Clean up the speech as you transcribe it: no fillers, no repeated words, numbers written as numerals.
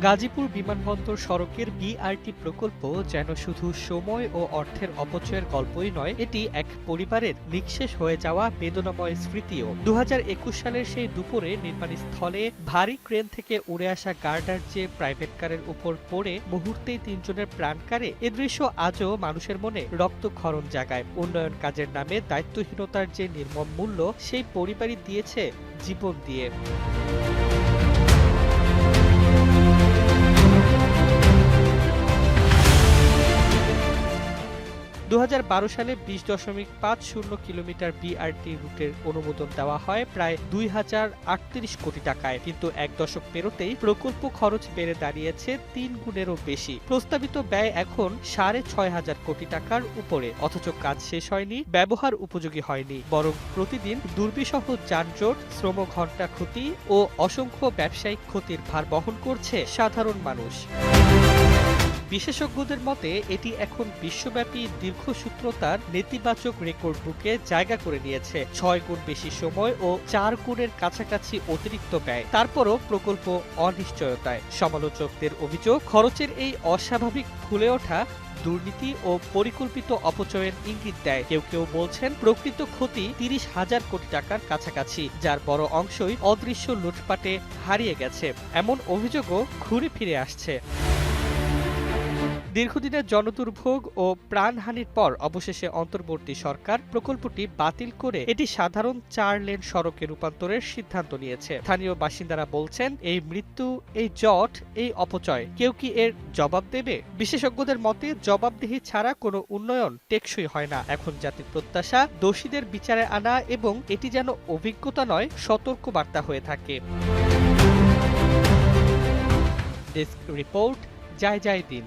গাজীপুর বিমানবন্দর সড়কের বিআরটি প্রকল্প যেন শুধু সময় ও অর্থের অপচয়ের গল্পই নয়, এটি এক পরিবারের নিঃশেষ হয়ে যাওয়া বেদনাময় স্মৃতিও। ২০২১ সালের সেই দুপুরে নির্মাণস্থলে ভারী ক্রেন থেকে উড়ে আসা গার্ডার যে প্রাইভেট কারের উপর পড়ে মুহূর্তেই ৩ জনের প্রাণ কাড়ে, এ দৃশ্য আজও মানুষের মনে রক্তক্ষরণ জাগায়। উন্নয়ন কাজের নামে দায়িত্বহীনতার যে নির্মম মূল্য সেই পরিবারই দিয়েছে জীবন দিয়ে। ২০১২ সালে ২০.৫০ কিলোমিটার বিআরটি রুটের অনুমোদন দেওয়া হয় প্রায় ২,০৩৮ কোটি টাকায়, কিন্তু এক দশক পেরোতেই প্রকল্প খরচ বেড়ে দাঁড়িয়েছে ৩ গুণেরও বেশি। প্রস্তাবিত ব্যয় এখন ৬,৫০০ কোটি টাকার উপরে, অথচ কাজ শেষ হয়নি, ব্যবহার উপযোগী হয়নি, বরং প্রতিদিন দুর্বিষহ যানজট, শ্রম ঘণ্টা ক্ষতি ও অসংখ্য ব্যবসায়িক ক্ষতির ভার বহন করছে সাধারণ মানুষ। বিশেষজ্ঞদের মতে এটি এখন বিশ্বব্যাপী দীর্ঘসূত্রতার নেতিবাচক রেকর্ড বুকে জায়গা করে নিয়েছে। ৬ গুণ বেশি সময় ও ৪ গুণের কাছাকাছি অতিরিক্ত ব্যয়, তারপরও প্রকল্প অনিশ্চয়তায়। সমালোচকদের অভিযোগ, খরচের এই অস্বাভাবিক ফুলে ওঠা দুর্নীতি ও পরিকল্পিত অপচয়ের ইঙ্গিত দেয়। কেউ কেউ বলছেন প্রকৃত ক্ষতি ৩০,০০০ কোটি টাকার কাছাকাছি, যার বড় অংশই অদৃশ্য লুটপাটে হারিয়ে গেছে। এমন অভিযোগও ঘুরে ফিরে আসছে। দীর্ঘদিনের জনদুর্ভোগ ও প্রাণহানির পর অবশেষে অন্তর্বর্তী সরকার প্রকল্পটি বাতিল করে এটি সাধারণ ৪ লেন সড়কে রূপান্তরের সিদ্ধান্ত নিয়েছে। স্থানীয় বাসিন্দারা বলছেন, এই মৃত্যু, এই জট, এই অপচয়, কেউ কি এর জবাব দেবে? বিশেষজ্ঞদের মতে জবাবদিহি ছাড়া কোনো উন্নয়ন টেকসই হয় না। এখন জাতির প্রত্যাশা দোষীদের বিচারে আনা এবং এটি যেন অভিজ্ঞতা নয়, সতর্ক বার্তা হয়ে থাকে। ডেস্ক রিপোর্ট, জয় জয় দিন।